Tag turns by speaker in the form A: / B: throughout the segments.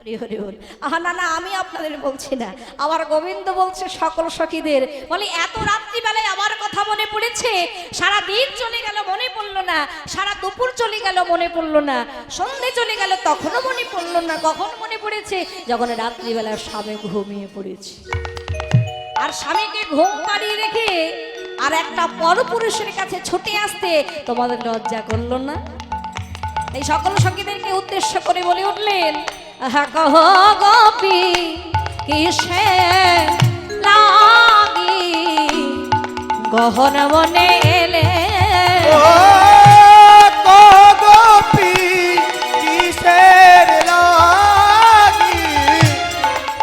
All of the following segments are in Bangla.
A: না না, আমি আপনাদের বলছি না, আমার গোবিন্দ বলছে সকল সখীদের। বলে এত রাত্রিবেলায় আমার কথা মনে পড়েছে, সারা দিন চলে গেল মনে পড়লো না, সারা দুপুর চলে গেল মনে পড়লো না, সন্ধে চলে গেল তখনও মনে পড়লো না। কখন মনে পড়েছে? যখন রাত্রিবেলা স্বামী ঘুমিয়ে পড়েছে। আর স্বামীকে ঘুম পাড়িয়ে রেখে আর একটা পরপুরুষের কাছে ছুটে আসতে তোমাদের লজ্জা করলো না? এই সকল সখীদেরকে উদ্দেশ্য করে বলে উঠলেন, কহ গোপী কিসে লাগি গহন বনে এলে,
B: গোপী কিসের লাগি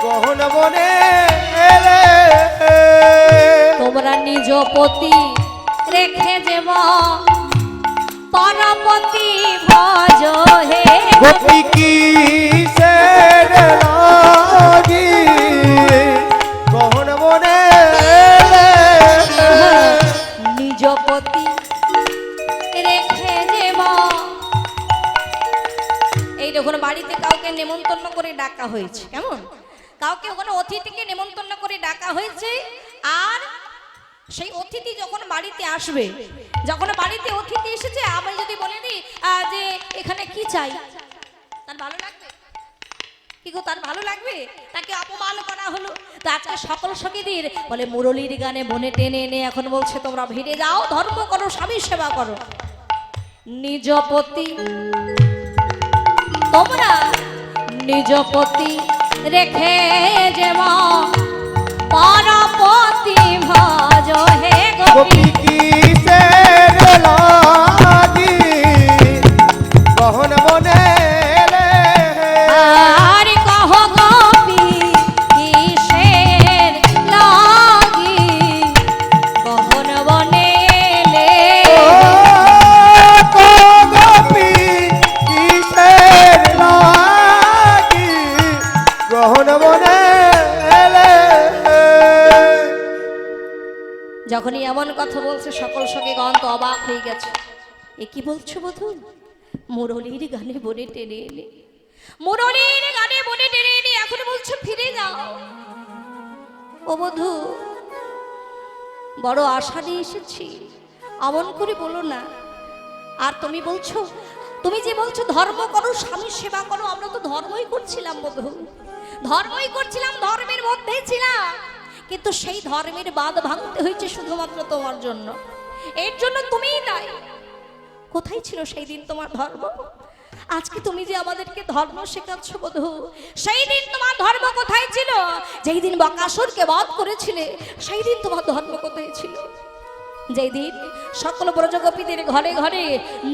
B: গহন বনে এলে,
A: তোমরা নিজ পতি রেখে যাব পরপতি ভজ হে।
B: গোপী কিসের লাগি গহন বনে এলে,
A: নিজ পতি রেখে যাব। এই যখন বাড়িতে কাউকে নেমন্তন্ন করে ডাকা হয়েছে, কেমন কাউকে ওখানে অতিথিকে নেমন্তন্ন করে ডাকা হয়েছে, আর সেই অতিথি যখন বাড়িতে আসবে, যখন বাড়িতে অতিথি এসেছে, আমি যদি বলে দিই যে এখানে কি চাই, তার ভালো লাগবে? কি গো, তার ভালো লাগবে? তাকে অপমান করা হলো। তো আজকে সকল সখীদের বলে মুরলীর গানে বনে টেনে এনে এখন বলছে তোমরা ভিড়ে যাও, ধর্ম করো, স্বামী সেবা করো। নিজ পতি তোমরা নিজ পতি রেখে যাব পরপতি ভজ হে।
B: গোপী কিসের লাগি গহন বনে এলে,
A: আর কহ গোপী কিসের লাগি গহন বনে এলে,
B: গোপী কিসের লাগি গহন বনে এলে।
A: যখনই এমন কথা বলছে সকল সখীগণ তো অবাক হয়ে গেছে। এ কি বলছো বধূ? মুরলীর গানে বনে টেনে এনে, মুরলীর গানে বনে টেনে এনে এখন বলছো ফিরে যাও। ও বধূ, বড় আশা নিয়ে এসেছি, এমন করে বলো না। আর তুমি বলছো, তুমি যে বলছো ধর্ম করো, স্বামী সেবা করো, আমরা তো ধর্মই করছিলাম বধূ, ধর্মই করছিলাম, ধর্মের মধ্যেই ছিলাম, কিন্তু সেই ধর্মের বাঁধ ভাঙতে হয়েছে শুধুমাত্র তোমার জন্য। এর জন্য তুমিই দায়ী। কোথায় ছিল সেই দিন তোমার ধর্ম? আজকে তুমি যে আমাদেরকে ধর্ম শেখাচ্ছ বধূ, সেই দিন তোমার ধর্ম কোথায় ছিল? যেই দিন বকাসুরকে বধ করেছিলে, সেই দিন তোমার ধর্ম কোথায় ছিল? যেই দিন সকল ব্রজগোপীদের ঘরে ঘরে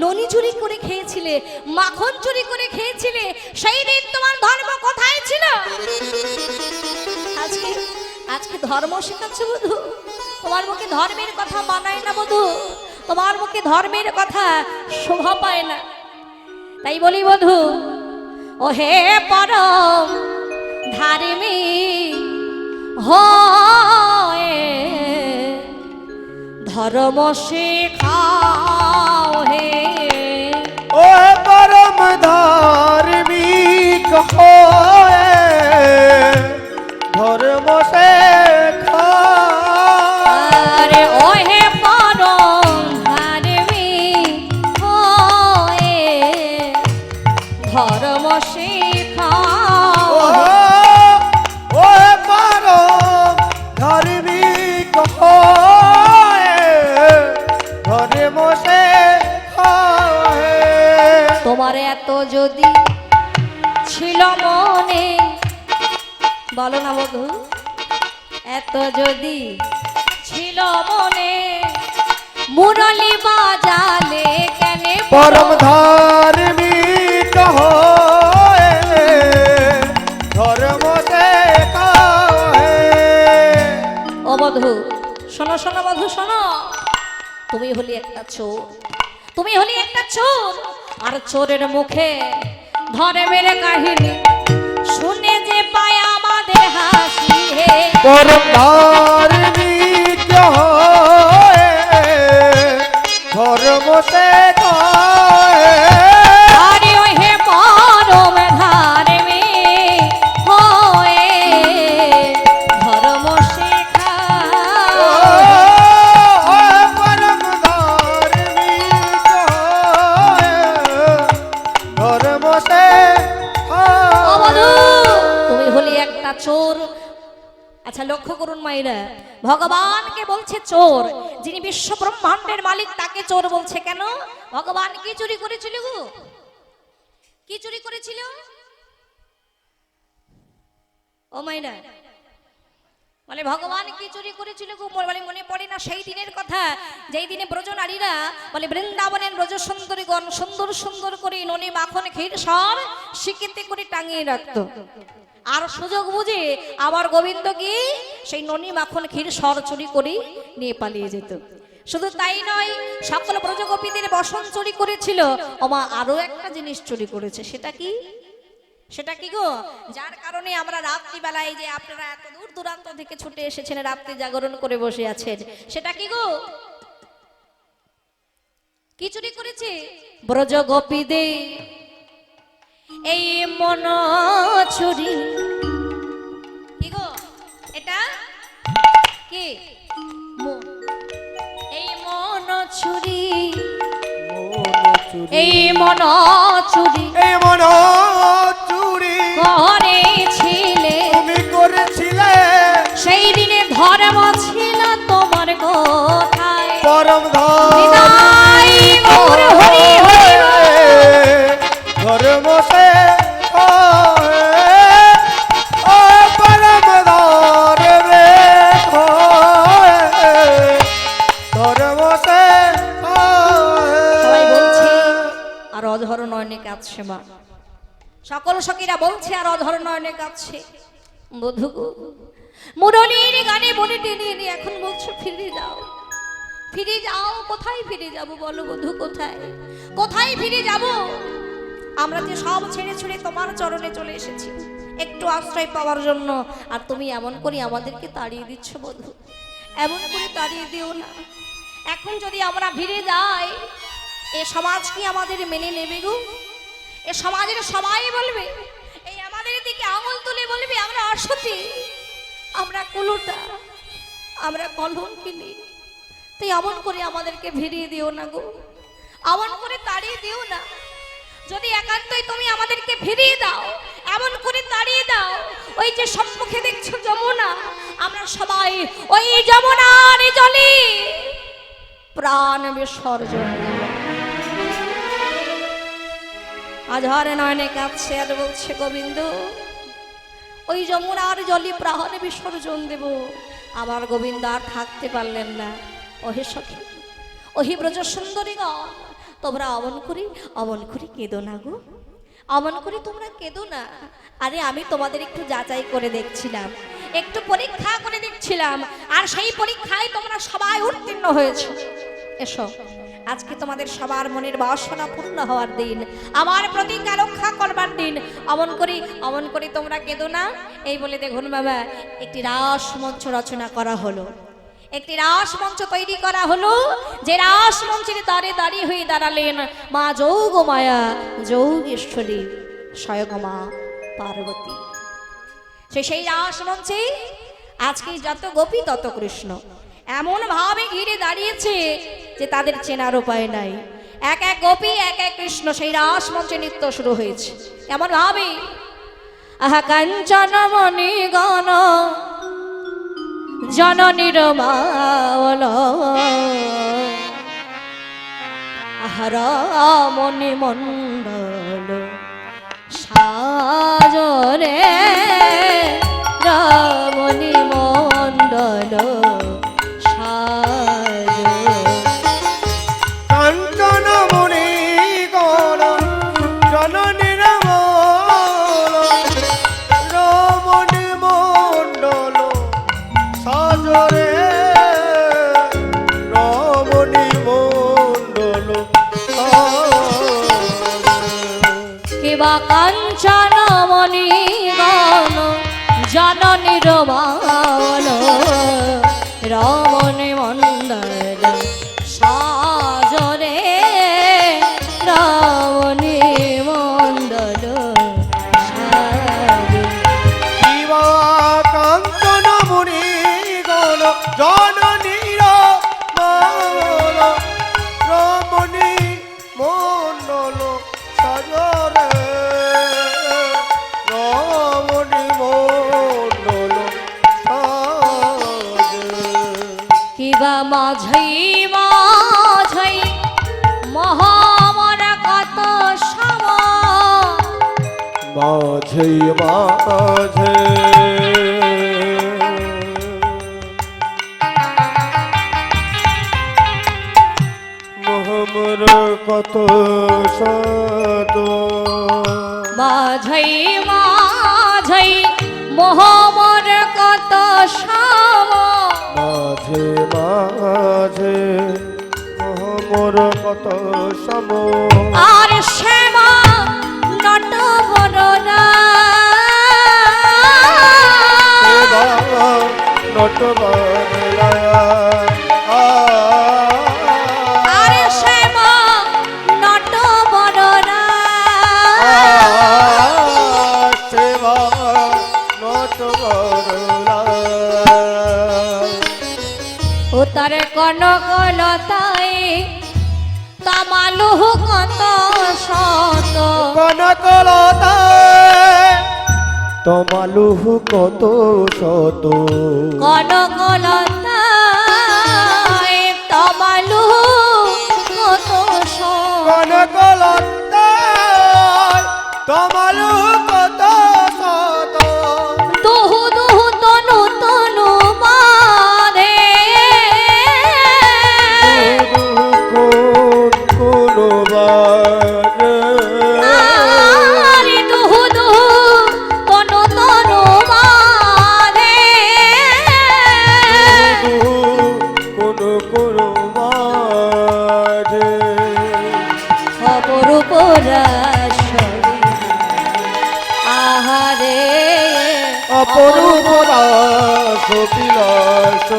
A: ননি চুরি করে খেয়েছিলে, মাখন চুরি করে খেয়েছিলে, সেই দিন তোমার ধর্ম কোথায় ছিল? আজকে আজকে ধর্ম শেখাচ্ছ বধূ, তোমার মুখে ধর্মের কথা মানায় না বধূ, তোমার মুখে ধর্মের কথা শোভা পায় না। তাই বলি বধূ, ও হে পরম ধার্মিক হয় ধর্ম শেখাও হে।
B: ও পরম ধার্মিক হয়ে ধর্ম শেখাও,
A: আরে ও হে পরম ধার্মিক হয়ে ধর্ম শেখাও।
B: ও পরম ধার্মিক হয়ে ধর্ম শেখাও।
A: তোমার এত যদি ছিল মনে, বলো না বধূ, এত যদি ছিল মনে, মুরলী বাজালে কেন
B: পরম ধার্মিক হয়ে ধর্ম শেখাও।
A: ও বধূ শোনো, শোনো বধূ শোনো, তুমি হলি একটা চোর, তুমি হলি একটা চোর, আর চোরের মুখে ধর্মের কাহিনী শুনে যে পায় আমাদের হাসি হে।
B: পরম ধার্মিক হয়ে ধর্ম শেখাও।
A: আরে ওই হে পরম ধার্মিক চোর। আচ্ছা লক্ষ্য করুন মায়েরা, ভগবানকে বলছে চোর, যিনি বিশ্ব ব্রহ্মাণ্ডের মালিক তাকে চোর বলছে কেন? ভগবান কি চুরি করেছিল গো? কি চুরি করেছিল ও মায়েরা? বলে ভগবান কি চুরি করেছিল গো? বলে মনে পড়ে না সেই দিনের কথা, যেই দিনে ব্রজ নারীরা বলে বৃন্দাবনের ব্রজ সুন্দরীগণ সুন্দর সুন্দর করে ননি মাখন ক্ষীর সব শিকিতে করে টাঙিয়ে রাখতো, আর সুযোগ বুঝে আবার গোবিন্দ কি সেই ননি মাখন ক্ষীর সর চুরি করে নিয়ে পালিয়ে যেত। শুধু তাই নয়, সকল ব্রজগোপীদের বসন চুরি করেছিল, ওমা আরো একটা জিনিস চুরি করেছে। সেটা কি? সেটা কি গো? যার কারণে আমরা রাত্রিবেলায় যে আপনারা এত দূর দূরান্ত থেকে ছুটে এসেছেন, রাত্রি জাগরণ করে বসে আছেন, সেটা কি গো? কি চুরি করেছে? ব্রজগোপীদের এই মন চুরি। কি গো এটা? কি? এই মন চুরি, এই মন চুরি,
B: এই মন চুরি
A: করেছিলে,
B: তুমি করেছিলে।
A: সেই দিনে ধর্ম ছিল তোমার কোথায়?
B: পরম
A: নিতাই গৌর হরি হরি
B: ধর্ম সে ও পরম ধর্মে ধর্ম সে।
A: সবাই বলছে আর অধর নয়নে কাঁদছে মা, সকল সখীরা বলছে আর অধর নয়নে কাঁদছে। বধূ গো, মুরলীর গানে বলে টেনে এনে এখন বলছো ফিরে যাও, ফিরে যাও। কোথায় ফিরে যাব বলো বধূ? কোথায় কোথায় ফিরে যাব? আমরা যে সব ছেড়ে ছুড়ে তোমার চরণে চলে এসেছি একটু আশ্রয় পাওয়ার জন্য, আর তুমি এমন করে আমাদেরকে তাড়িয়ে দিচ্ছ বধূ। এমন করে তাড়িয়ে দিও না। এখন যদি আমরা ফিরে যাই, এ সমাজ কি আমাদের মেনে নেবে গো? এ সমাজের সবাই বলবে, এই আমাদের দিকে আঙুল তুলে বলবে আমরা অসতী, আমরা কুলুটা, আমরা কলঙ্কিনী। তাই এমন করে আমাদেরকে ভিড়িয়ে দিও না গো, এমন করে তাড়িয়ে দিও না। যদি একান্তই তুমি আমাদেরকে ফিরিয়ে দাও, এমন করে তাড়িয়ে দাও, ওই যে সম্মুখে দেখছো যমুনা, আমরা সবাই ওই যমুনার জলে প্রাণ বিসর্জন দেব। আধারে নয়নে কাঁদছে আর বলছে গোবিন্দ, ওই যমুনার জলে প্রাণ বিসর্জন দেব। আবার গোবিন্দ আর থাকতে পারলেন না। ওহে সখী, ওহে ব্রজ সুন্দরীগণ, তোমরা অমন করে কেঁদো না গো, অমন করে তোমরা কেঁদো না। আরে আমি তোমাদের একটু যাচাই করে দেখছিলাম, একটু পরীক্ষা করে দেখছিলাম, আর সেই পরীক্ষায় তোমরা সবাই উত্তীর্ণ হয়েছো। এসো, আজকে তোমাদের সবার মনের বাসনা পূর্ণ হওয়ার দিন, আমার প্রতিজ্ঞা রক্ষা করবার দিন। অমন করে তোমরা কেঁদো না। এই বলে দেখুন বাবা, একটি রাস মঞ্চ রচনা করা হলো, একটি রাস মঞ্চ তৈরি করা হলো, যে রাস মঞ্চের দ্বারে দাঁড়িয়ে হয়ে দাঁড়ালেন মা যোগ মায়া যোগেশ্বরী স্বয়ং মা পার্বতী। সেই রাস মঞ্চে আজকে যত গোপী তত কৃষ্ণ এমন ভাবে ঘিরে দাঁড়িয়েছে যে তাদের চেনার উপায় নাই। এক এক গোপী এক এক কৃষ্ণ, সেই রাস মঞ্চে নৃত্য শুরু হয়েছে। কেমন ভাবে? আহা কাঞ্চন মণি গণ জননীর মাওল, আহা রমণী মণ্ডল সাজরে, রমণী মণ্ডল সাজ।
B: কাঞ্চন মণি গণ জননীর রমণী মণ্ডল সাজরে, রমণী মণ্ডল
A: কিবা কাঞ্চন মণি গণ জননীর মাওল, রমণী মণ্ডল সাজরে, রমণী মণ্ডল সাজ।
B: শিবা কাঞ্চন মণি গণ জননীর মাওল, রমণী মণ্ডল সাজরে, রমণী মণ্ডল
A: মাঝাই মাঝাই মহামর কত সমা
B: মাঝে মাঝে মোহাম্মর কত সাদ
A: মাঝাই মাঝাই মহামর কত সমা
B: মাঝে মাঝে মোহাম্মর কত সম
A: আর শ্যামা নট বরনা
B: নট
A: আর শ্যামা নট বরনা
B: সেবা নট
A: ও তার কনকলতায় তামালু কত শত
B: কনকলতা তোমালুহ কত শত
A: কনকলতায় তামালু কত শত
B: কনকলতা তোমালুহ কত শত
A: দুহু দুহু তনু তনু বাঁধে আরে দুহু দুহু তনু তনু বাঁধে অপরূপ রাশরি আহারে
B: অপরূপ রাস বিলাস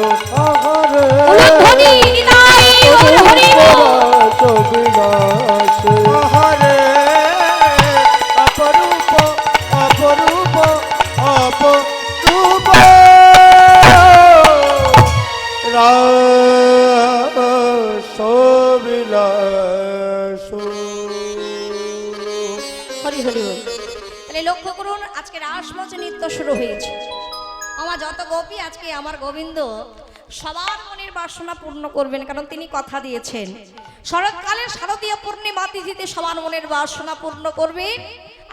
B: আহারে
A: উলুধ্বনি নিতাই গৌর হরি বল।
B: রাস বিলাস আহারে অপরূপ অপরূপ অপরূপ রাস বিলাস
A: হরি হরি বল। তাহলে লক্ষ্য করুন আজকে রাসমঞ্চে নৃত্য শুরু হয়েছে। আমার যত গোপী আজকে আমার গোবিন্দ সবার মনের বাসনা পূর্ণ করবেন, কারণ তিনি কথা দিয়েছেন শরৎকালের শারদীয় পূর্ণিমা তিথিতে সবার মনের বাসনা পূর্ণ করবেন।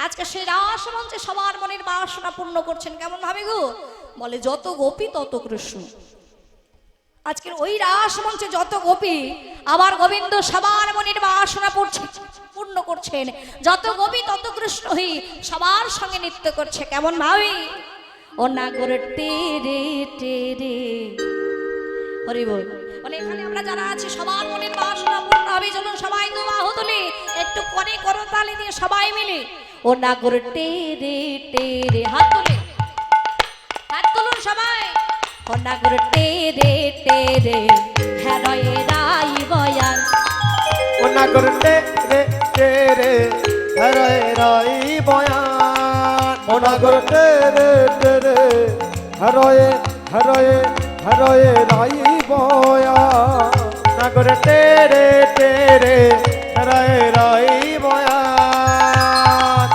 A: আজকে সেই রাসমঞ্চে সবার মনের বাসনা পূর্ণ করছেন কেমন ভাবে গো? বলে যত গোপী তত কৃষ্ণ। আজকের ওই রাসমঞ্চে যত গোপী আমার গোবিন্দ সবার মনের বাসনা পূর্ণ করছেন। যত গোপী তত কৃষ্ণ হই সবার সঙ্গে নৃত্য করছে কেমন ভাবে? ও না করে টেরে টেরে হরি বল। মানে এখানে আমরা যারা আছি সবার মনের বাসনা পূর্ণ হবে। চলুন সবাই তো বাহু তুলি একটু করে করতালি দিয়ে সবাই মিলে ও না করে টেরে টেরে হাত তুলে হাত তুলুন সবাই। ও না করে টেরে টেরে হেরয়ে রাই বয়াল
B: ওনা করতে রে তেরে হরে রাই বয়ান ওনা করতে রে তেরে হরে হরে হরে রাই বয়ান না করতে রে তেরে হরে রাই বয়ান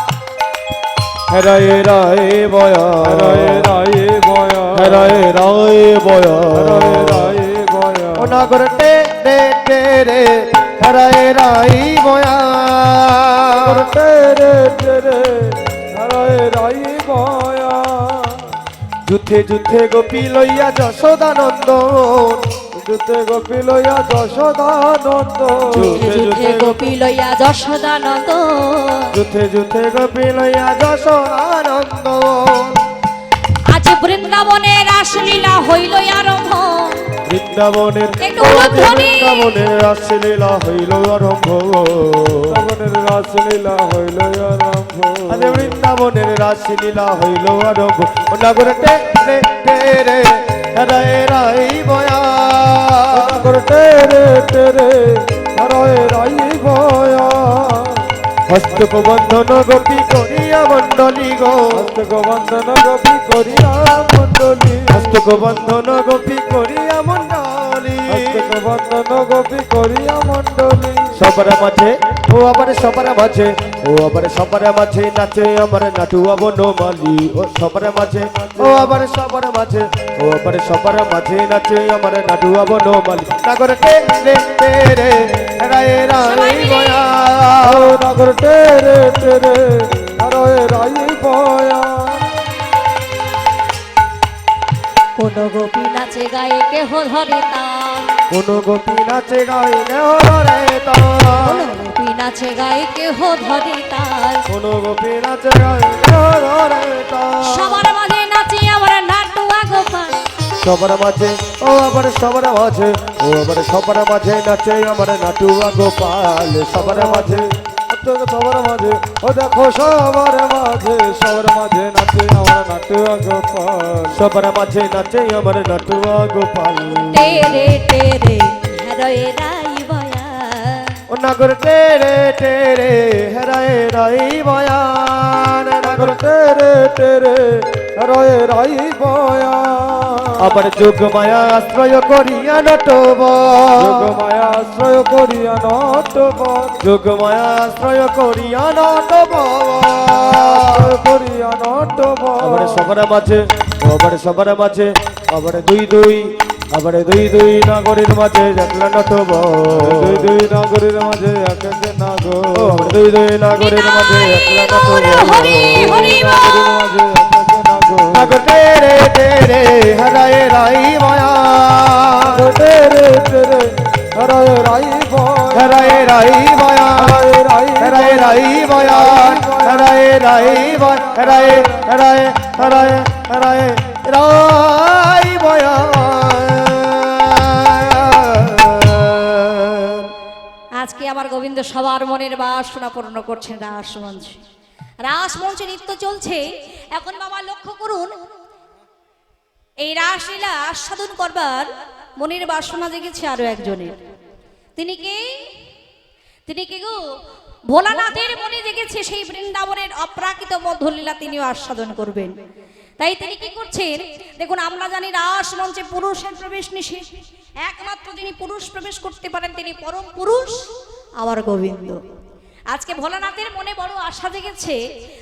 B: হরে রাই বয়ান হরে রাই বয়ান হরে রাই বয়ান হরে রাই বয়ান ওনা করতে রে তেরে হরে রাই বয়ান করতে রে তেরে হরে রাই বয়ান যুদ্ধে যুদ্ধে গোপী লইয়া যশোদানন্দন যুদ্ধে গোপী লইয়া যশোদানন্দন
A: যুদ্ধে যুদ্ধে গোপী লইয়া যশোদানন্দ
B: যুদ্ধে যুদ্ধে গোপী লইয়া যশোদানন্দন
A: আজ বৃন্দাবনে রাসলীলা হইল আরম্ভ।
B: বৃন্দাবনের
A: একটু উলুধ্বনি।
B: বৃন্দাবনের রাসলীলা হইল আরম্ভ বৃন্দাবনের রাসলীলা হইল আরম্ভ আরে বৃন্দাবনের রাসলীলা হইল আরম্ভ নগর টে রে টে রে হরে রাই বয়া নগর টে রে টে রে হরে রাই বয়া হস্তক বন্ধন গোপী করিয়া মণ্ডলী গো হস্তক বন্ধন গোপী করিয়া মণ্ডলী হস্তক বন্ধন গোপী করিয়া মণ্ডলী হস্তক বন্ধন গোপী করিয়া মণ্ডলী সবার মাঝে ও আবার সবার মাঝে ও আবার সবার মাঝে নাচে আমার নাটুয়া বনমালী ও সবার মাঝে ও আবার সবার মাঝে ও আবার সবার মাঝে নাচে আমার নাটুয়া বনমালী নাগর টে রে টে রে রায় রায় বয়া ও নাগর টে রে রায় রায় বয়া
A: কোন গোপী নাচে গায়ে কেহ ধরে তার
B: কোন গোপী নাচে গায়ে কেহ ধরে তার
A: কোন গোপী নাচে গায়ে কেহ ধরে তার
B: কোন গোপী নাচে গায়ে কেহ ধরে তার
A: সবার মাঝে নাচে আমার নাটুয়া গোপাল
B: সবার মাঝে ও আবার সবার মাঝে ও আবার সবার মাঝে নাচে আমার নাটুয়া গোপাল সবার মাঝে সবার মাঝে ও দেখো সবার মাঝে নাচে আমার নাটুয়া গোপাল সবার মাঝে নাচে আমার নাটুয়া গোপাল
A: তেরে তেরে হরে রাই বয়া
B: ও নাগর তেরে তেরে হরায় রাই বয়ান নাগর তেরে তেরে হরায় রাই বয়ান আবার যোগ মায়া আশ্রয় করিয়া নটব যোগ মায়া আশ্রয় করিয়া নটব যোগ মায়া আশ্রয় করিয়া নটব করিয়া নটব আবার সবার মাঝে আবার সবার মাঝে আবার দুই দুই আবার দুই দুই নাগরের মাঝে একলা নটব দুই দুই নাগরের মাঝে এক এক নাগর আবার দুই দুই নাগরের মাঝে একলা নটব
A: হরি হরি
B: মাঝে এক এক নাগর নাগর তেরে তেরে হরায় রাই মায়া তেরে তেরে হরায় রাই বয়া হরায় রাই মায়া হরায় রাই মায়া হরায় রাই বয়া হরায় হরায় হরায় হরায় রাই বয়া
A: আজকে আমার গোবিন্দ সবার মনের বাসনা পূর্ণ করছেন রাসমঞ্চে রাসমঞ্চে নৃত্য চলছে এখন বাবা লক্ষ্য করুন এই রাসলীলা আস্বাদন করবার মনের বাসনা জেগেছে আরো একজনের তিনি কে গো ভোলানাথের মনে জেগেছে সেই বৃন্দাবনের অপ্রাকৃত মধ্যলীলা তিনিও আস্বাদন করবেন তাই তিনি কি করছেন দেখুন আমরা জানি রাস মঞ্চে পুরুষের প্রবেশ নিষেধ একমাত্র যিনি পুরুষ প্রবেশ করতে পারেন তিনি পরম পুরুষ আমার গোবিন্দ আজকে ভোলানাথের মনে বড় আশা জেগেছে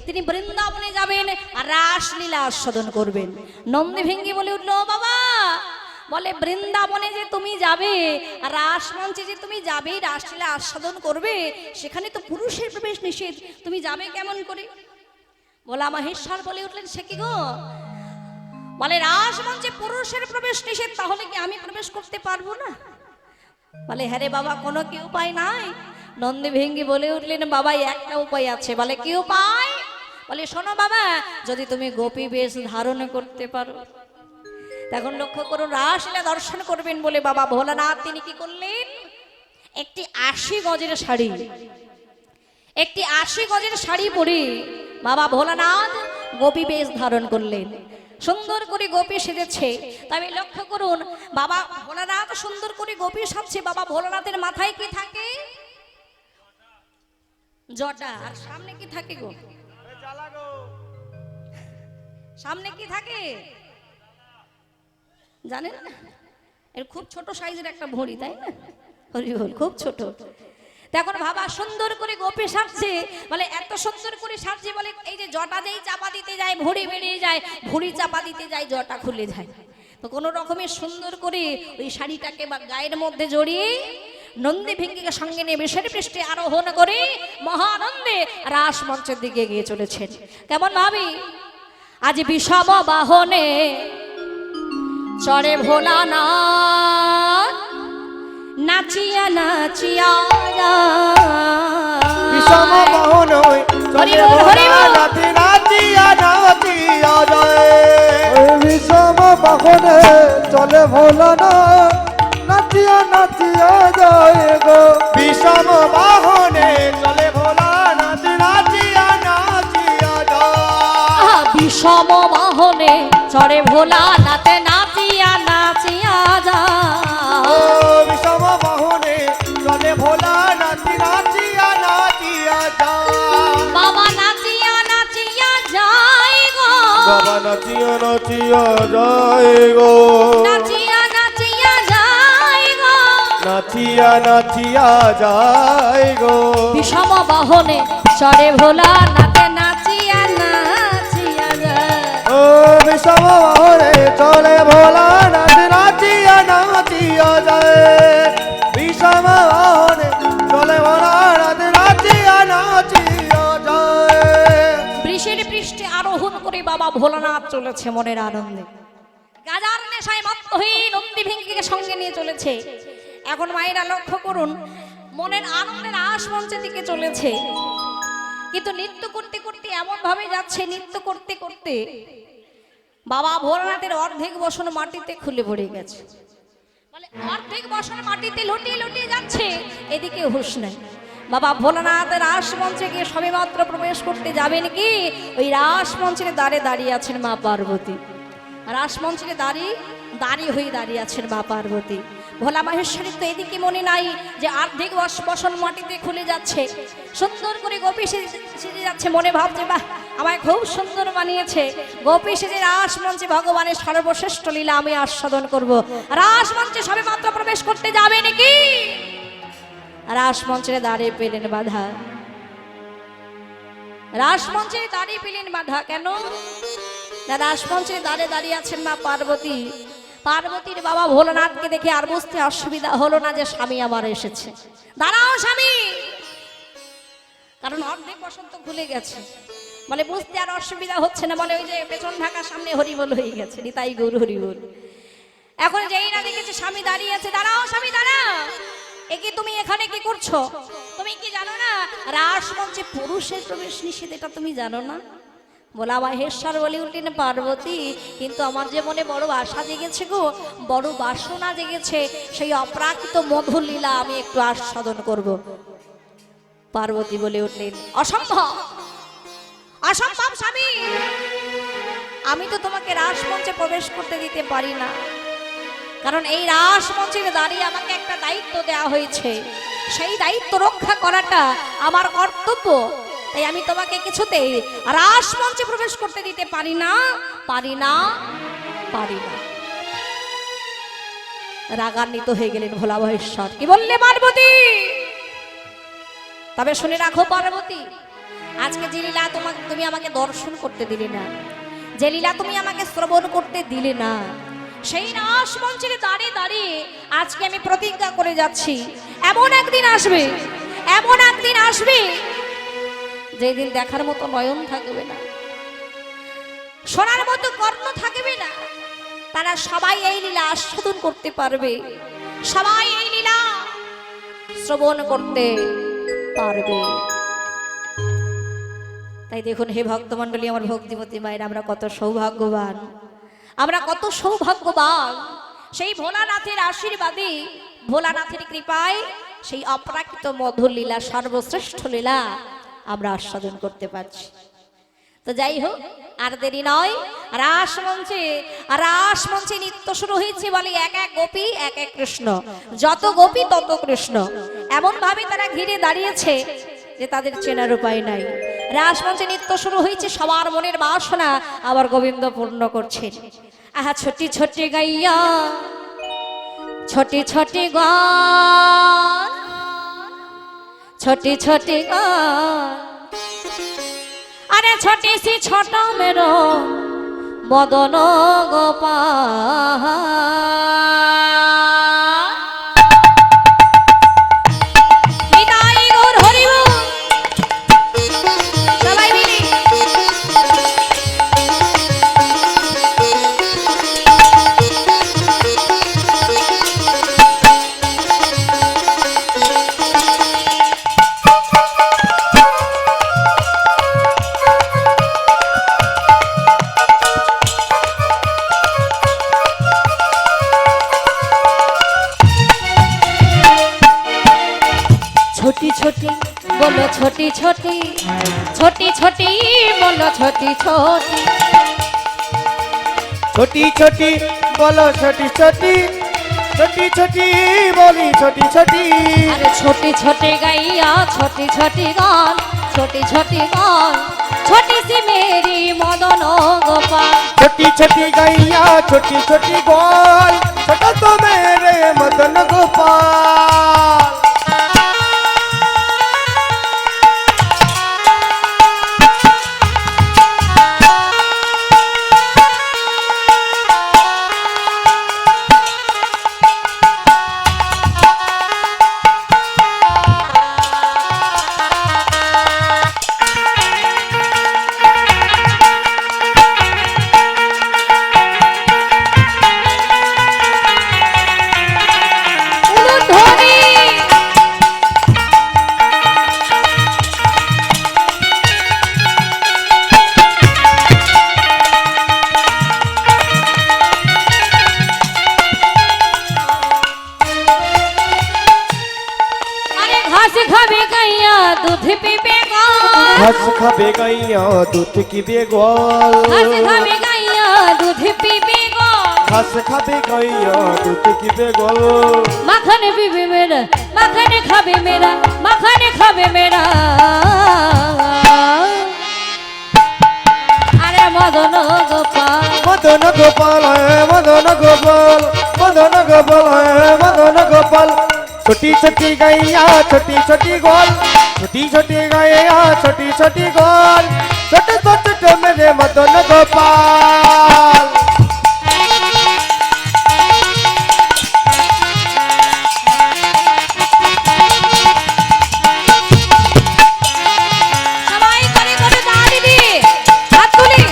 A: তিনি বৃন্দাবনে যাবেন আর রাসলীলা আস্বাদন করবেন নন্দী ভেঙ্গি বলে উঠল বাবা বলে বৃন্দাবনে যে তুমি যাবে আর রাসমঞ্চে যে তুমি যাবে রাসলীলা আস্বাদন করবে সেখানে তো পুরুষের প্রবেশ নিষেধ তুমি যাবে কেমন করে বলা মহেশ্বর বলে উঠলেন সে কি গো বলে রাসমঞ্চে পুরুষের প্রবেশ নিষেধ তাহলে কি আমি প্রবেশ করতে পারবো না বলে হ্যাঁ রে বাবা কোনো কি উপায় নাই নন্দী ভেঙ্গি বলে উঠলেন বাবা একটা উপায় আছে বলে কি উপায় বলে শোনো বাবা যদি তুমি গোপী বেশ ধারণ করতে পারো তখন লক্ষ্য করুন রাসলীলা দর্শন করবেন বলে বাবা ভোলানাথ তিনি কি করলেন একটি 80 গজের শাড়ি পরে বাবা ভোলানাথ গোপী বেশ ধারণ করলেন সুন্দর করে গোপী সেজেছে তবে লক্ষ্য করুন বাবা ভোলানাথ সুন্দর করে গোপী সাজছে বাবা ভোলানাথের মাথায় কি থাকে জটা আর সামনে কি থাকে গো সামনে কি থাকে জানেন না এর খুব ছোট সাইজের একটা ভড়ি তাই না হরি বল খুব ছোট তখন বাবা সুন্দর করে গোপী সাজছে বলে এত সুন্দর করে সাজছে বলে এই যে জটা যেই চাপা দিতে যায় ভড়ি বেরিয়ে যায় ভড়ি চাপা দিতে যায় জটা খুলে যায় তো কোনো রকমের সুন্দর করে ওই শাড়িটাকে বা গায়ের মধ্যে জড়িয়ে নন্দী ভেঙ্গিকে সঙ্গে নিয়ে বিষের পৃষ্ঠে আরোহণ করে মহানন্দে রাস মঞ্চের দিকে এগিয়ে চলেছেন কেমন ভাবি আজ বিষম বাহনে চড়ে ভোলানাথ নাচিয়া নাচিয়া
B: বিষম মোহন চলে ভোলানাথ নাচিয়া নাচিয়া যায় বিষম বাহনে চলে ভোলানাথ নাচিয়া নাচিয়া যায় গো বিষম বাহনে চলে ভোলানাথ নাচিয়া নাচিয়া যায়
A: বিষম বাহনে চড়ে ভোলানাথ নাচিয়া নাচিয়া যায়
B: বিষম বাহনে চলে ভোলানাথ নাচিয়া নাচিয়া যায়
A: বাবা নাচিয়া নাচিয়া যায় গো
B: বাবা নাচিয়া নাচিয়া যায় গো
A: নাচিয়া নাচিয়া যায় গো
B: নাচিয়া নাচিয়া যায় গো
A: বিষম বাহনে চড়ে ভোলা নাচে নাচিয়া নাচিয়া যায়।
B: ও বিষম বাহনে চলে ভোলা নাচ নাচিয়া নাচিয়া যায় বিষম বাহনে চলে ভোলা নাচ নাচিয়া নাচিয়া যায়।
A: বৃষের পৃষ্ঠে আরোহণ করে বাবা ভোলানাথ চলেছে মনের আনন্দে, গাজার নেশায় মত্ত হয়ে নন্দী ভেঙ্গিকে সঙ্গে নিয়ে চলেছে। এখন মায়েরা লক্ষ্য করুন, মনের আনন্দের আশ মঞ্চের দিকে চলেছে, কিন্তু নৃত্য করতে করতে এমন ভাবে যাচ্ছে, নৃত্য করতে করতে বাবা ভোলানাথের অর্ধেক বসন মাটিতে খুলে পড়ে গেছে। বলে অর্ধেক বসন মাটিতে লুটিয়ে লুটিয়ে যাচ্ছে, এদিকে হুঁশ নাই। বাবা ভোলানাথের রাস মঞ্চে গিয়ে সবে মাত্র প্রবেশ করতে যাবেন কি, ওই রাস মঞ্চের দ্বারে দাঁড়িয়ে আছেন মা পার্বতী। রাস মঞ্চের দাঁড়িয়ে হয়ে দাঁড়িয়ে আছেন মা পার্বতী। ভোলা মাহেশ্বরীর তো এদিকে মনে নাই যে অর্ধেক বসন মাটিতে খুলে যাচ্ছে, সুন্দর করে গোপী সেজে যাচ্ছে, মনে ভাবছে বাহ আমায় খুব সুন্দর বানিয়েছে। গোপী সেজে রাস মঞ্চে ভগবানের সর্বশ্রেষ্ঠ লীলা আমি আস্বাদন করব। রাস মঞ্চে সবে মাত্র প্রবেশ করতে যাবে নাকি, রাসমঞ্চে দাঁড়িয়ে পেলেন বাধা। রাসমঞ্চে দাঁড়িয়ে পেলেন বাধা কেন না, রাসমঞ্চে দাঁড়িয়ে আছেন মা পার্বতী। পার্বতীর বাবা ভোলানাথকে দেখে আর বুঝতে অসুবিধা হলো না যে স্বামী আমার এসেছে। দাঁড়াও স্বামী, কারণ অর্ধেক বসন্ত খুলে গেছে। বলে বুঝতে আর অসুবিধা হচ্ছে না, বলে ওই যে পেছন ঢাকার সামনে হরিবোল হয়ে গেছে, নিতাই গৌর হরিবোল। এখন যেই না দেখেছে স্বামী দাঁড়িয়ে আছে, দাঁড়াও স্বামী দাঁড়াও, একে তুমি এখানে কি করছো? তুমি কি জানো না রাসমঞ্চে পুরুষের প্রবেশ নিষেধ, এটা তুমি জানো না? বলা মাহেশ্বর বলে উঠলেন পার্বতী, কিন্তু আমার যে মনে বড় আশা জেগেছে গো, বড় বাসনা জেগেছে, সেই অপ্রাকৃত মধুর লীলা আমি একটু আস্বাদন করব। পার্বতী বলে উঠলেন অসম্ভব, অসম্ভব স্বামী, আমি তো তোমাকে রাসমঞ্চে প্রবেশ করতে দিতে পারি না, কারণ এই রাসমঞ্চে দাঁড়িয়ে আমাকে একটা দায়িত্ব দেওয়া হয়েছে, সেই দায়িত্ব রক্ষা করাটা আমার কর্তব্য। তাই আমি তোমাকে কিছুতেই রাসমঞ্চে প্রবেশ করতে দিতে পারি না, পারি না, পারি না। রাগান্বিত হয়ে গেলেন ভোলা মহেশ্বর। কি বললে পার্বতী? তবে শুনে রাখো পার্বতী, আজকে যে লীলা তুমি আমাকে দর্শন করতে দিলে না, যে লীলা তুমি আমাকে শ্রবণ করতে দিলে না, সেই রাসমঞ্চের দাঁড়িয়ে দাঁড়িয়ে আজকে আমি প্রতিজ্ঞা করে যাচ্ছি, এমন একদিন আসবে, এমন একদিন আসবে যেদিন দেখার মতো নয়ন থাকবে না, শোনার মতো কর্ণ থাকবে না, তারা সবাই এই লীলা আস্বাদন করতে পারবে, সবাই এই লীলা শ্রবণ করতে পারবে। তাই দেখুন হে ভক্তমণ্ডলী, আমার ভক্তিমতী মায়ের, আমরা কত সৌভাগ্যবান, আমরা কত সৌভাগ্যবান। সেই ভোলানাথের আশীর্বাদে, ভোলানাথের কৃপায় সেই অপ্রাকৃত মধুর লীলা, সর্বশ্রেষ্ঠ লীলা আমরা আস্বাদন করতে পারছি। তো যাই হোক, আর দেরি নয়, রাসমঞ্চে নৃত্য শুরু হয়েছে। বলে এক এক গোপী এক এক কৃষ্ণ, যত গোপী তত কৃষ্ণ, এমন ভাবে তারা ঘিরে দাঁড়িয়েছে যে তাদের চেনার উপায় নাই। রাসমঞ্চে নৃত্য শুরু হয়েছে, সবার মনের বাসনা আবার গোবিন্দ পূর্ণ করছেন। আহা ছোটি ছোটি গাইয়া, ছোটি ছোটি গান, ছোটি ছোটি গান, আরে ছোটি সি ছোট মেরো বদন গোপাল। নিতাই গৌর হরিবোল, সবাই মিলে छोटी छोटी बोलो छोटी छोटी, छोटी छोटी बोलो छोटी छोटी,
B: छोटी छोटी बोलो छोटी छोटी, छोटी छोटी बोली छोटी छोटी।
A: अरे छोटी छोटी गैया छोटी छोटी गान, छोटी छोटी गान, छोटी सी मेरी मदन गोपाल।
B: छोटी छोटी गैया छोटी छोटी गोल, छोटा तो मेरे मदन गोपाल।
A: উলুধ্বনি। আরে ঘাস খাবে গাইয়া দুধ পিবে গো।
B: घास खाबे गैया दूध की बेगोल।
A: घास खाবে গাইয়া দুধ পিবে গো।
B: घास खाबे गैया दूध की बेगोल।
A: মাখন পিবে মেরা, মাখন খাবে মেরা, মাখন খাবে মেরা। আরে মদন গোপাল।
B: मदन गोपाल है मदन गोपाल, मदन गोपाल है मदन गोपाल। छोटी छोटी गैया छोटी छोटी गोल, छोटी छोटी गैया छोटी छोटी गोल, छोटे तो छोटे मेरे मदन गोपाल।
A: সবাই করে করে দাঁড়িয়ে দি হাত তুলি।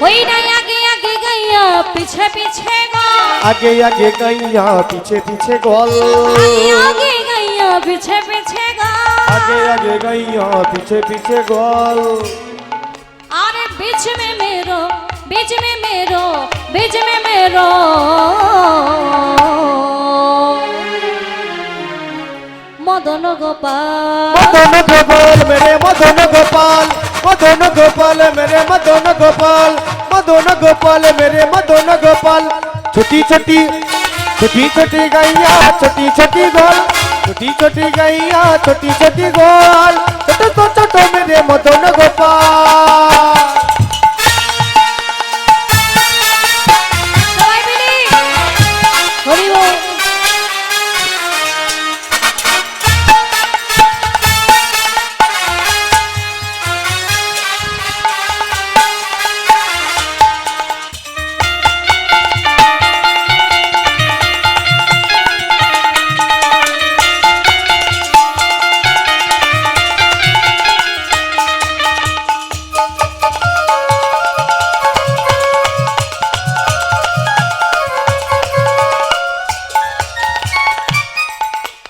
A: ওই নাই আগে আগে গাইয়া পিছে পিছে গো।
B: आगे आगे गैया पीछे पीछे गोल।
A: আগে আগে গাইয়া পিছে পিছে গো।
B: आगे आगे गैया पीछे पीछे गोल।
A: अरे बीच में मेरो, बीच में मेरो, बीच में मेरो। मदन गोपाल।
B: मदन गोपाल मेरे मदन गोपाल, मदन गोपाल मेरे मदन गोपाल, मदन गोपाल मेरे मदन गोपाल। छोटी छोटी छोटी छोटी गैया छोटी छोटी गोल, छोटी छोटी गैया छोटी छोटी गोल, छोटे तो छोटे मेरे मदन गोपाल।
A: সবাই মিলে হরি বল।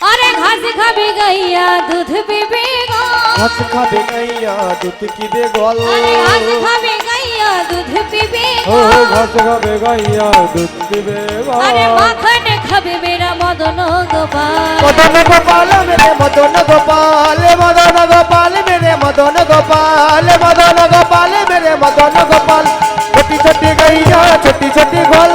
A: अरे घास खाबे गैया दूध पीबे गो।
B: घास खाबे गैया दूध की बेगोल।
A: अरे घास खाबे गैया दूध पीबे
B: ओ
A: गो।
B: घास खाबे गैया दूध की बेगोल।
A: अरे माखन खाबे मेरा मदन गोपाल।
B: मदन गोपाल मेरे मदन गोपाल, मदन गोपाल मेरे मदन गोपाल, मदन गोपाल मेरे मदन गोपाल। छोटी छोटी गैया छोटी छोटी गोल,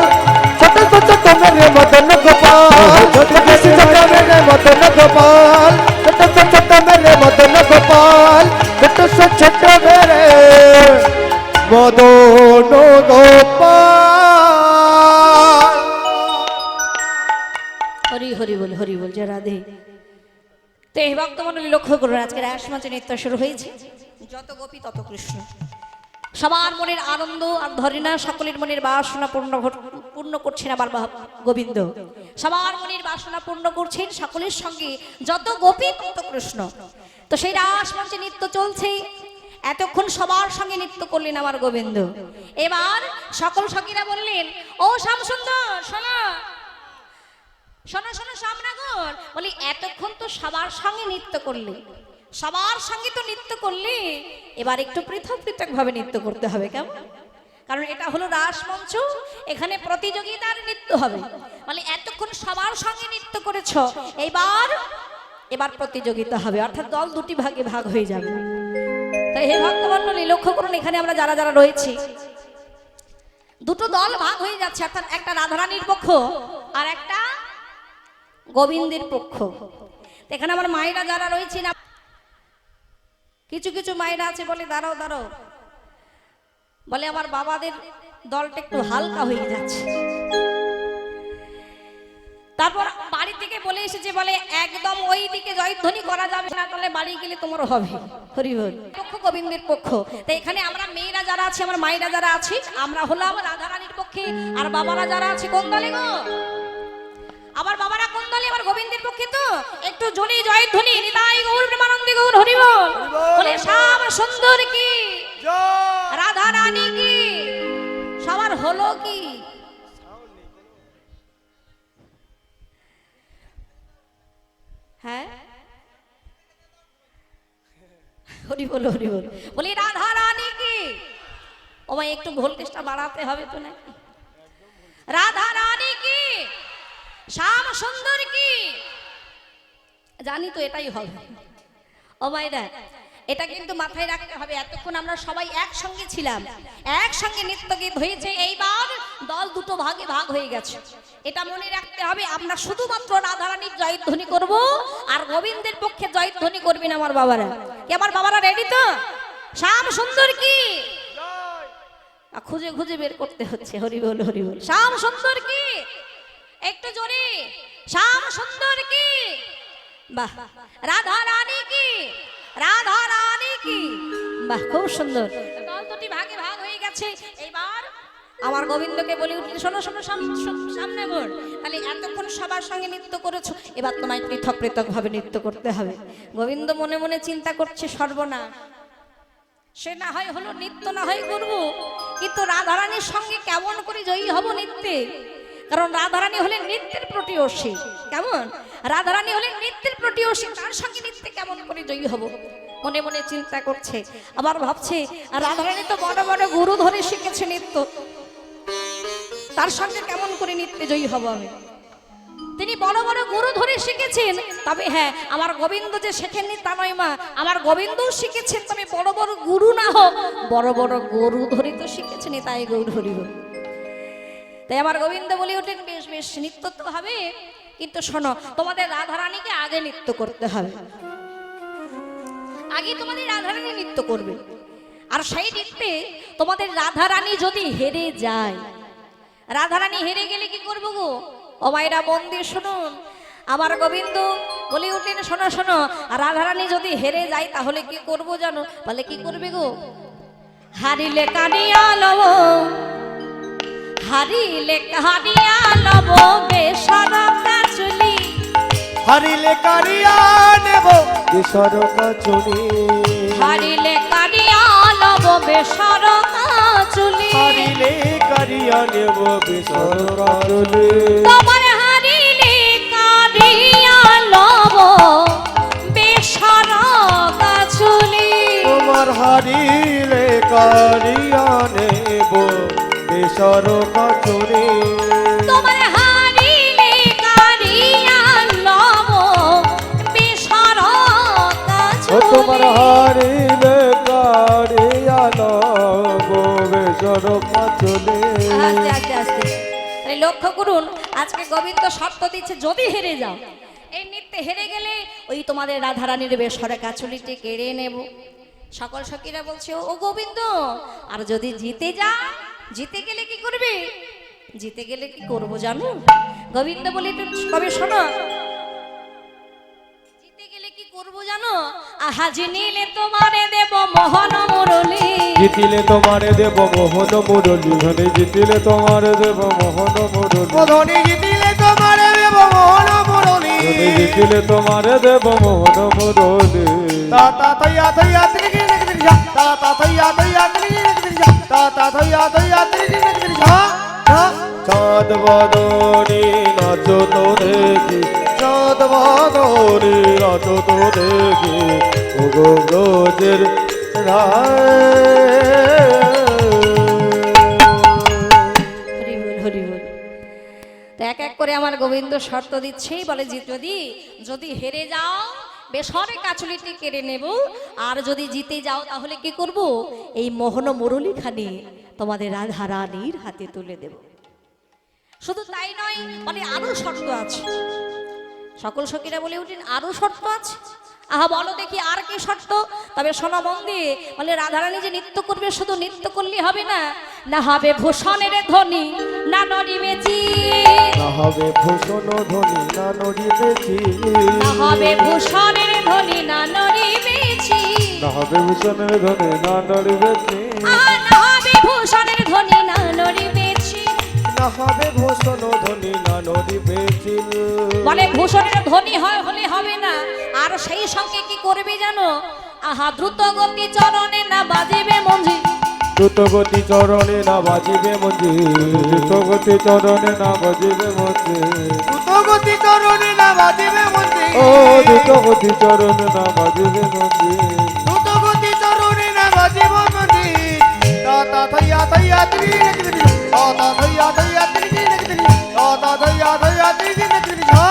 B: छोटे तो छोटे मेरे मदन गोपाल, छोटे से छोटे मेरे मदन गोपाल, छोटे से छोटे मेरे मदन गोपाल, छोटे से छोटे मेरे मदन गोपाल।
A: হরি হরি বল, হরি বল, জয় রাধে। তো এই ভক্তমণ্ডলী লক্ষ্য করুন, আজকের আসমঞ্চে নৃত্য শুরু হয়েছে। যত গোপী তত কৃষ্ণ। সবার মনের আনন্দ আর ধরে না, সকলের মনের বাসনা পূর্ণ করছেন আমার গোবিন্দ। সবার মনের বাসনা পূর্ণ করছেন, সকলের সঙ্গে যত গোপী তত কৃষ্ণ। তো সেই রাসমঞ্চে নৃত্য চলছে, এতক্ষণ সবার সঙ্গে নৃত্য করলেন আমার গোবিন্দ। এবার সকল সখীরা বললেন, ও শ্যামসুন্দর শোনো শোনো শোনো শ্যামনগর, বলি এতক্ষণ তো সবার সঙ্গে নৃত্য করলে, সবার সঙ্গে তো নৃত্য করলে, এবার একটু পৃথক পৃথক ভাবে নৃত্য করতে হবে, কেমন? কারণ এটা হলো রাসমঞ্চ, এখানে প্রতিযোগিতার নৃত্য হবে। মানে এতক্ষণ সবার সঙ্গে নৃত্য করেছ, এবার প্রতিযোগিতা হবে, অর্থাৎ দল দুটি ভাগে ভাগ হয়ে যাবে। তাই হে ভক্তমণ্ডলী লক্ষ্য করুন, এখানে আমরা যারা যারা রয়েছি দুটো দল ভাগ হয়ে যাচ্ছে, অর্থাৎ একটা রাধারানীর পক্ষ আর একটা গোবিন্দের পক্ষ। এখানে আমার মায়েরা যারা রয়েছে না, কিছু কিছু মায়েরা আছে বলে দাঁড়াও দাঁড়াও, বলে আমার বাবাদের দলটা একটু হালকা হয়ে যাচ্ছে। তারপর বাড়ি থেকে বলে এসেছে, বলে একদম ওই দিকে জয়ধ্বনি করা যাবে না, তাহলে বাড়ি গেলে তোমার হবে। হরি বল। পক্ষ গোবিন্দের পক্ষ। তাই এখানে আমরা মেয়েরা যারা আছি, আমার মায়েরা যারা আছি, আমরা হলাম রাধারানীর পক্ষে, আর বাবারা যারা আছে কোন দলে গো? আবার বাবারা কোন দলে? আবার গোবিন্দের পক্ষে। তো একটু জোরে জয়ধ্বনি, নিতাই গৌর প্রেমানন্দে গৌর হরি বল। বলে শ্যাম সুন্দর কি, রাধা রানী কি, সবার হলো কি? হ্যাঁ, হরি বল হরি বল। বলি রাধা রানী কি। ও ভাই একটু ভোল্টেজটা বাড়াতে হবে তো নাকি? রাধা রানী কি, শ্যাম সুন্দর কি, জানি তো এটাই হবে। ও ভাইরা, এটা কিন্তু মাথায় রাখতে হবে। এতক্ষণ আমরা সবাই একসঙ্গে ছিলাম, একসঙ্গে নৃত্য গীত হয়েছে, এইবার দল দুটো ভাগে ভাগ হয়ে গেছে। এটা মনে রাখতে হবে, আমরা শুধুমাত্র রাধারানীর জয়ধ্বনি করব, আর গোবিন্দের পক্ষে জয়ধ্বনি করবেন আমার বাবারা। কি আমার বাবারা রেডি তো? শ্যাম সুন্দর কি, খুঁজে খুঁজে বের করতে হচ্ছে। হরি বল হরি বল। শ্যাম সুন্দর কি, একটু জোরে, শ্যাম সুন্দর কি, বাহ। রাধা রানী কি, রাধা রানী কি, বাহ, খুব সুন্দর। দল দুটি ভাগে ভাগ হয়ে গেছে। এইবার আমার গোবিন্দকে বলি উঠলে, শোনো শোনো সামনে ঘর, তাহলে এতক্ষণ সবার সঙ্গে নৃত্য করেছো, এবার তোমায় পৃথক পৃথক ভাবে নৃত্য করতে হবে। গোবিন্দ মনে মনে চিন্তা করছে, সর্বনাশ, সে না হয় হলো নৃত্য না হয় করবো, কিন্তু রাধারানীর সঙ্গে কেমন করে জয়ী হব নৃত্যে? কারণ রাধারানী হলেন নৃত্যের প্রতিবেশী। কেমন? রাধারানী হলেন নৃত্যের প্রতিবেশী, তার সঙ্গে নৃত্যে কেমন করে জয়ী হব? মনে মনে চিন্তা করছে। আবার ভাবছে, রাধারানী তো বড় বড় গুরু ধরে শিখেছে নৃত্য, তার সঙ্গে কেমন করে নৃত্যে জয়ী হব আমি? তিনি বড় বড় গুরু ধরে শিখেছেন, তবে হ্যাঁ, আমার গোবিন্দ যে শেখেননি তা নয় মা, আমার গোবিন্দও শিখেছেন, তবে বড় বড় গুরু না হোক, বড় বড় গরু ধরে তো শিখেছেন, তাই গৌর হরি বল। তাই আমার গোবিন্দ বলে ওঠেন, বেশ বেশ নৃত্য তো হবে, কিন্তু শোনো, তোমাদের রাধারানীকে আগে নৃত্য করতে হবে, আগে তোমাদের রাধারানী নৃত্য করবে। আর সেই নৃত্যে তোমাদের রাধারানী যদি হেরে যায়, রাধারানী হেরে গেলে কি করবো গো? ও মায়েরা মন দিয়ে শুনুন, আমার গোবিন্দ বলে উঠলেন, শোনো শোনো, রাধারানী যদি হেরে যায় তাহলে কি করবো জানো? বলে কি করবে গো? হারিলে কানিয়া লব, হারিলে কানিয়া লব বেসর কাচুলি,
B: হারিলে কারিয়া নেব বেসর কাচুলি,
A: হারিলে কানিয়া লব বেসর কাচুলি,
B: হারিলে কারিয়া নেব বেসর কাচুলি,
A: তোমার হারিলে কানিয়া লব বেসর কাচুলি,
B: তোমার হারিলে কারিয়া নেব বেসর কাচুলি,
A: তোমার হারিলে কানিয়া লব বেসর কাচুলি,
B: তোমার হারিলে কারিয়া নেব বেসর কাচুলি।
A: আস্তে আস্তে আস্তে লক্ষ্য করুন, আজকে গোবিন্দ শর্ত দিচ্ছে, যদি হেরে যাও, এই নৃত্যে হেরে গেলে ওই তোমাদের রাধারানীর বেসর কাচুলিটি কেড়ে নেব। সকল সখীরা বলছে, ও গোবিন্দ, আর যদি জিতে যা, জিতে গেলে কি করবে? জিতে গেলে কি করবো জানো? গোবিন্দ বলে, তবে শোনো, জিতে গেলে কি করবো জানো? আহা জিনিলে তোমারে দেব মোহন মুরলি,
B: জিতিলে তোমারে দেব মোহন মুরলি, ধনে জিতিলে তোমারে দেব মোহন মুরলি, ধনে জিতিলে তোমারে দেব মোহন মুরলি, ধনে জিতিলে তোমারে দেব মোহন মুরলি। তা তা থইয়া থইয়া ত্রিগি নগরি যা, তা তা থইয়া থইয়া ত্রিগি নগরি যা, তা তা থইয়া থইয়া ত্রিগি নগরি যা। চাঁদ বদনি নাচো তো দেখি, চাঁদ বদনি নাচো তো দেখি, ও গো রোজের রায়।
A: এক করে আমার গোবিন্দ শর্ত দিচ্ছে, বলে যে যদি হেরে যাও বেসরে কাচুলিটি কেড়ে নেব, আর যদি জিতে যাও তাহলে কি করব, এই মোহন মুরলীখানি তোমাদের রাধা রানীর হাতে তুলে দেব। শুধু তাই নয়, বলে আরো শর্ত আছে। সকল সখীরা বলে উঠেন আরো শর্ত আছে। আহা বলো দেখি আর কি শর্ত? তবে শোনো মন দিয়ে, বলে রাধারানী যে নৃত্য করবে, শুধু নৃত্য করলে হবে না, না হবে ভূষণের ধ্বনি না নড়িবেছি,
B: না হবে ভূষণ ধ্বনি না নড়িবেছি,
A: না হবে ভূষণের ধ্বনি না নড়িবেছি,
B: না হবে ভূষণের ধ্বনি না নড়িবেছি,
A: না হবে ভূষণের ধ্বনি না নড়িবেছি,
B: না হবে ভূষণ ধ্বনি না নড়িবেছি।
A: বলে ভূষণের ধ্বনি হয় হলে হবে না, আর সেই সঙ্গে কি করবে জানো? আহা দ্রুত গতি চরণে না বাজিবে মঞ্জি,
B: দ্রুতগতি চরণে না বাজিবে মঞ্জি, দ্রুতগতি চরণে না বাজিবে মঞ্জি, দ্রুতগতি চরণে না বাজিবে মঞ্জি, ও দ্রুতগতি চরণে না বাজিবে মঞ্জি, দ্রুতগতি চরণে না বাজিবে মঞ্জি। তা থইয়া থইয়া ত্রি ত্রি, তা থইয়া থইয়া ত্রি ত্রি, তা থইয়া থইয়া ত্রি ত্রি, ঝা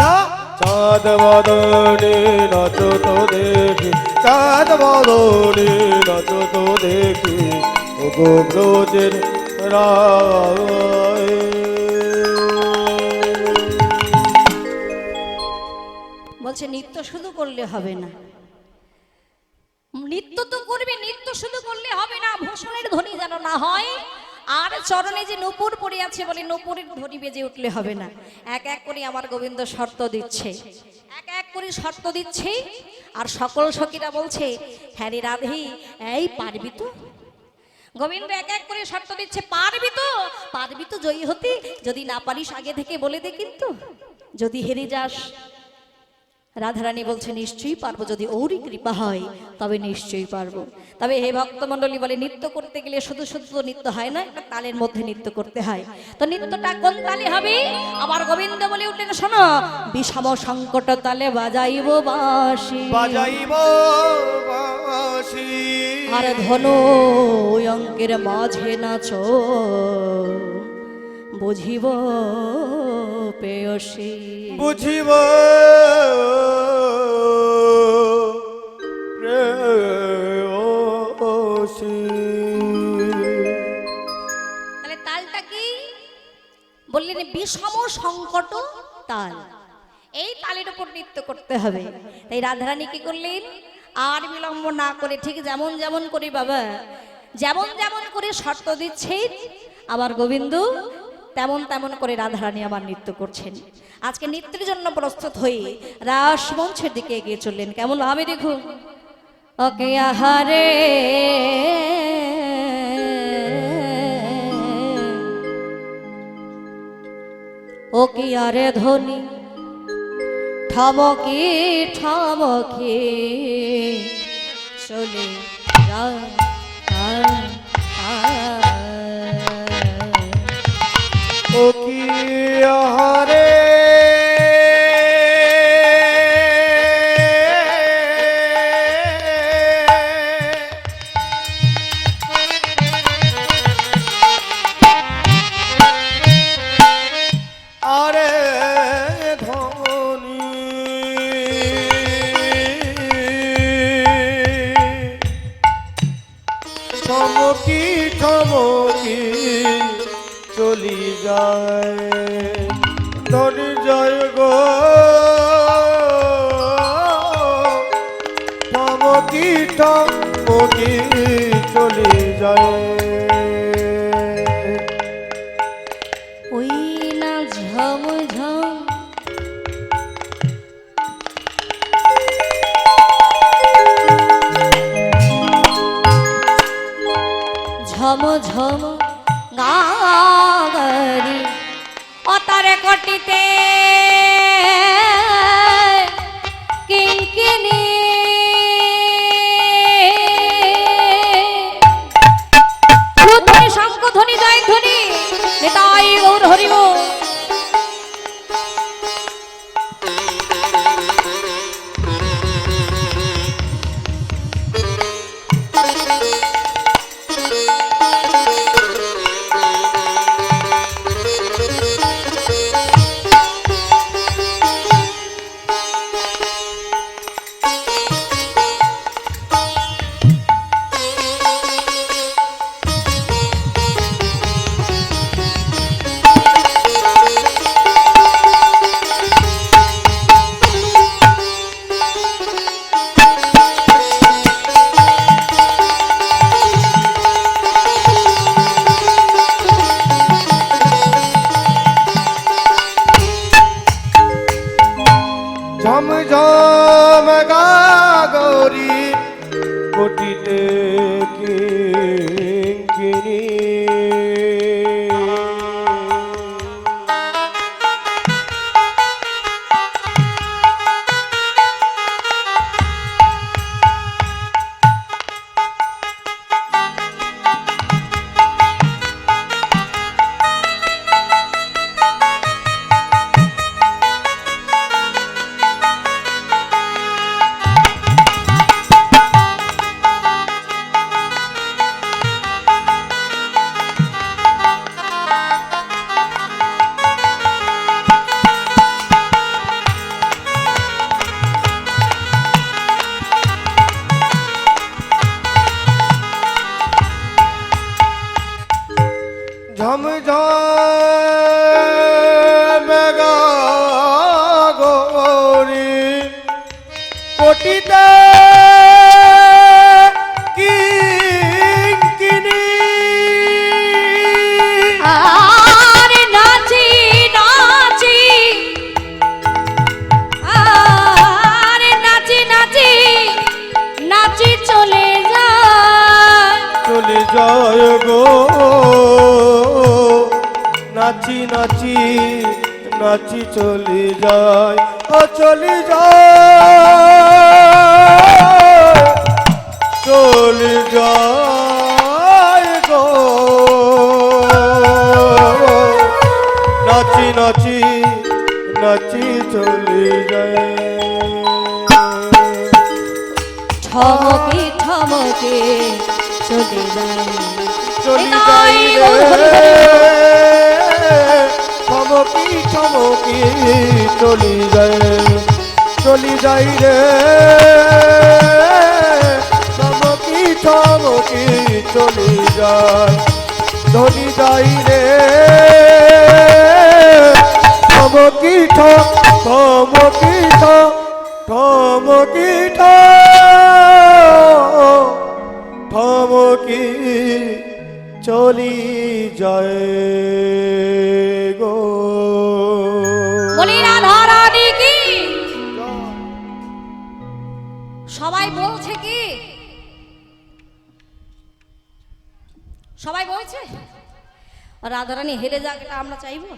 B: ঝা। চাঁদ বদনে নাচ তো দেখি, চাঁদ বদনে নাচ তো দেখি, ও গো ব্রজের রায়।
A: বলছে নৃত্য শুধু করলে হবে না, নৃত্য তো করবে, নৃত্য শুধু করলে হবে না, ভূষণের ধ্বনি যেন না হয়, আর চরণে যে নূপুর পড়ে আছে, বলে নূপুরের ধ্বনি বেজে উঠলে হবে না। এক এক করে আমার গোবিন্দ শর্ত দিচ্ছে, এক এক করে শর্ত দিচ্ছে, আর সকল সখীরা বলছে হ্যাঁ রে রাধে, এই পারবি তো? গোবিন্দ এক এক করে শর্ত দিচ্ছে, পারবি তো? পারবি তো জয়ী হতে? যদি না পারিস আগে থেকে বলে দে, কিন্তু যদি হেরে যাস। রাধারানী বলছে নিশ্চয়ই পারবো, যদি ওরই কৃপা হয় তবে নিশ্চয়ই পারবো। তবে হে ভক্তমণ্ডলী, বলে নৃত্য করতে গেলে শুধু শুধু তো নৃত্য হয় না, একটা তালের মধ্যে নৃত্য করতে হয়। তো নৃত্যটা কোন তালে হবে? আবার গোবিন্দ বলে উঠলেন, শোনো, বিষম সংকট তালে বাজাইব বাঁশি,
B: বাজাইব বাঁশি,
A: আর ধনু অঙ্কের মাঝে নাচ বুঝিব পেয়সী,
B: বুঝিব প্রেয়সী।
A: তাহলে তালটা কি বললেন? বিষম সংকট তাল, এই তালের উপর নৃত্য করতে হবে। তাই রাধারানী কি করলেন? আর বিলম্ব না করে ঠিক যেমন যেমন করে বাবা, যেমন যেমন করে শর্ত দিচ্ছেন আবার গোবিন্দ, তেমন তেমন করে রাধারানী আবার নৃত্য করছেন। আজকে নৃত্যের জন্য প্রস্তুত হয়ে রাসমঞ্চের দিকে এগিয়ে চললেন। কেমন ভাবে দেখুন, ওকে আহারে ও কি আরে ধ্বনি ঠমকি ঠমকি চলে যায়,
B: ও কি আহারে আরে ধনি থমকি থমকি চলি যায়, ধনি জয় গো থমকি থমকি চলি যায়।
A: ওই না ঝম ঝম ঝম ঝম গাগরি অতারে কটিতে কিঙ্কিনি শঙ্খ ধ্বনি জয় ধ্বনি নিতাই গৌর হরিব।
B: কোটিতে কিঙ্কিণী
A: আর নাচি নাচি আর নাচি নাচি নাচি চলে যায়
B: চলে যায় গো নাচি নাচি নাচি চলে যায় ও চলে যায় চলে যায় গো নাচি নাচি নাচি চলে যায়
A: ঠমকে ঠমকে চলে যায়
B: চলি
A: এটাই
B: যাই
A: বল
B: রে
A: হরি হরি।
B: থমকি থমকি চলি যায় চলি যাই রে থমকি থমকি চলি যায় ধনি যাই রে থমকি থমকি থমকি থমকি চলি যায় গো
A: বলি রাধা রানী কি সবাই বলছে কি সবাই বলছে রাধারানী হেরে যাক এটা আমরা চাইবো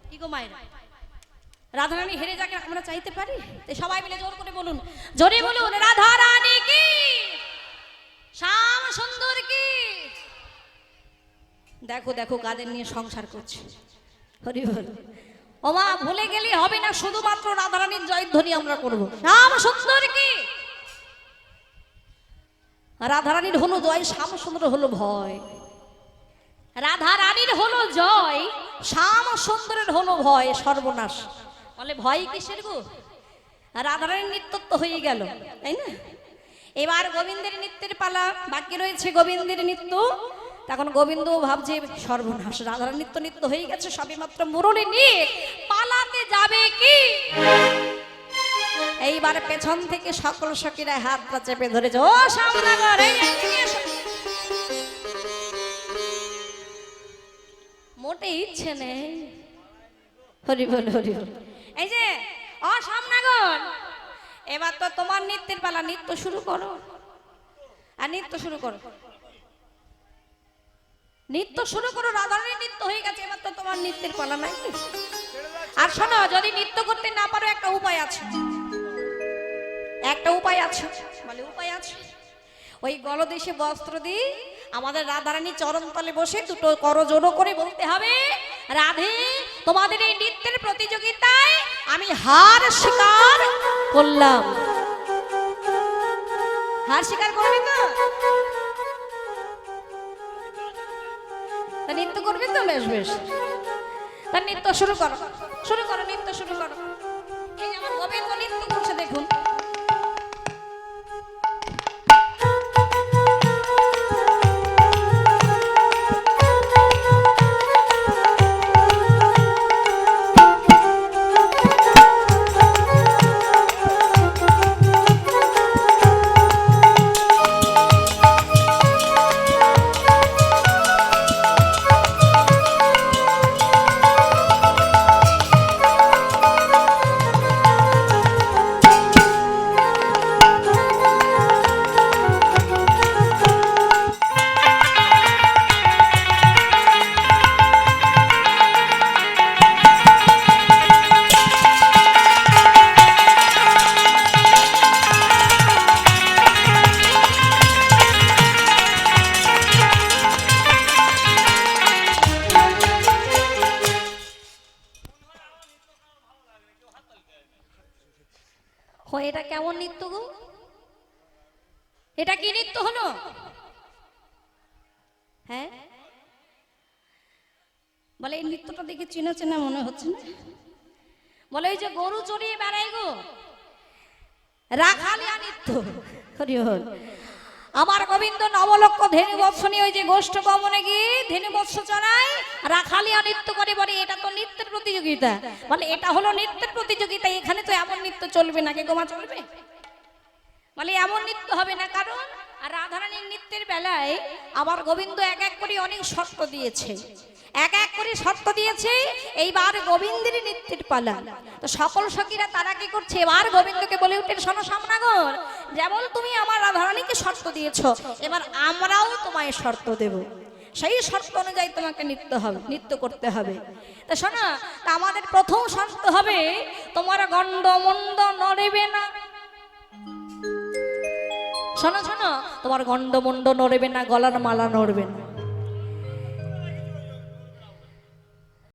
A: কি গো মায়ের রাধারানী হেরে যাক এটা আমরা চাইতে পারি তো সবাই মিলে জোর করে বলুন জোরে বলুন রাধা রানী কি শ্যাম সুন্দর কি দেখো দেখো কাদের নিয়ে সংসার করছে হরি বল ও মা ভুলে গেলে হবে না শুধুমাত্র রাধারানীর জয়ধ্বনি আমরা করব শ্যাম সুন্দর কি রাধারানীর হলো জয় শ্যাম সুন্দর হলো ভয় রাধা রানীর হলো জয় শ্যাম সুন্দরের হলো ভয় সর্বনাশ বলে ভয় কিসের গো রাধারানীর নৃত্য হয়ে গেল তাই না এবার গোবিন্দের নৃত্যের পালা বাকি রয়েছে গোবিন্দের নৃত্য তখন গোবিন্দ ভাবছে সর্বনাশ রাধারানীর নৃত্য নৃত্য হয়ে গেছে সবই মাত্র মুরলি নিয়ে পালাতে যাবে কি এইবার পেছন থেকে সকল সখীরা হাতটা চেপে ধরেছে ও শ্যামনগর এই এদিকে এসো। মোটে ইচ্ছে নেই হরি বল হরি বল এই যে ও শ্যামনগর এবার তো তোমার নৃত্যের পালা নৃত্য শুরু করো আর নৃত্য শুরু করো নৃত্য শুরু করো রাধারানীর নৃত্য হয়ে গেছে এবার তো তোমার নৃত্যের পালা নাই আর শোনো যদি নৃত্য করতে না পারো একটা উপায় আছে একটা উপায় আছে বলে উপায় আছে ওই গলদেশে বস্ত্র দিয়ে আমাদের রাধারানী চরণতলে বসে দুটো করজোড়ো করে বলতে হবে রাধে তোমাদের এই নৃত্যের প্রতিযোগিতায় আমি হার স্বীকার করলাম হার স্বীকার করবে তো তা নৃত্য করবে তো বেশ বেশ তা নৃত্য শুরু করো নৃত্য শুরু করো এই আমার গোবিন্দ নৃত্য করছে দেখুন এটা কেমন নৃত্য গো এটা কি নৃত্য হলো হ্যাঁ বলে এই নৃত্যটা দেখে চেনা চেনা মনে হচ্ছে না বলে ওই যে গরু চড়িয়ে বেড়ায় গো রাখালিয়া নৃত্য হরি হরি আমার গোবিন্দ নবলক্ষ ধেনু বৎস নিয়ে ওই যে গোষ্ঠ গমনে গিয়ে ধেনু বৎস চড়ায় রাখালিয়া নৃত্য করে বলে এটা তো নৃত্যের প্রতিযোগিতা বলে এটা হলো নৃত্যের প্রতিযোগিতা এখানে তো এমন নৃত্য চলবে না কে গোমা চলবে বলে এমন নৃত্য হবে না, কারণ আর রাধারানীর নৃত্যের বেলায় আমার গোবিন্দ এক এক করে অনেক শর্ত দিয়েছে, এক এক করে শর্ত দিয়েছে। এইবার গোবিন্দের নৃত্যের পালা। তো সকল সখীরা তারা কি করছে, এবার গোবিন্দকে বলে উঠলেন, শোনো সামনাগর, যেমন তুমি আমার রাধারানীকে শর্ত দিয়েছো, এবার আমরাও তোমায় শর্ত দেব, সেই শর্ত অনুযায়ী তোমাকে নৃত্য করতে হবে। তা শোনো, তা আমাদের প্রথম শর্ত হবে, তোমার গন্ড মন্ড নড়বে না। শোনো শোনো, তোমার গন্ড মন্ড নড়বে না, গলার মালা নড়বে না।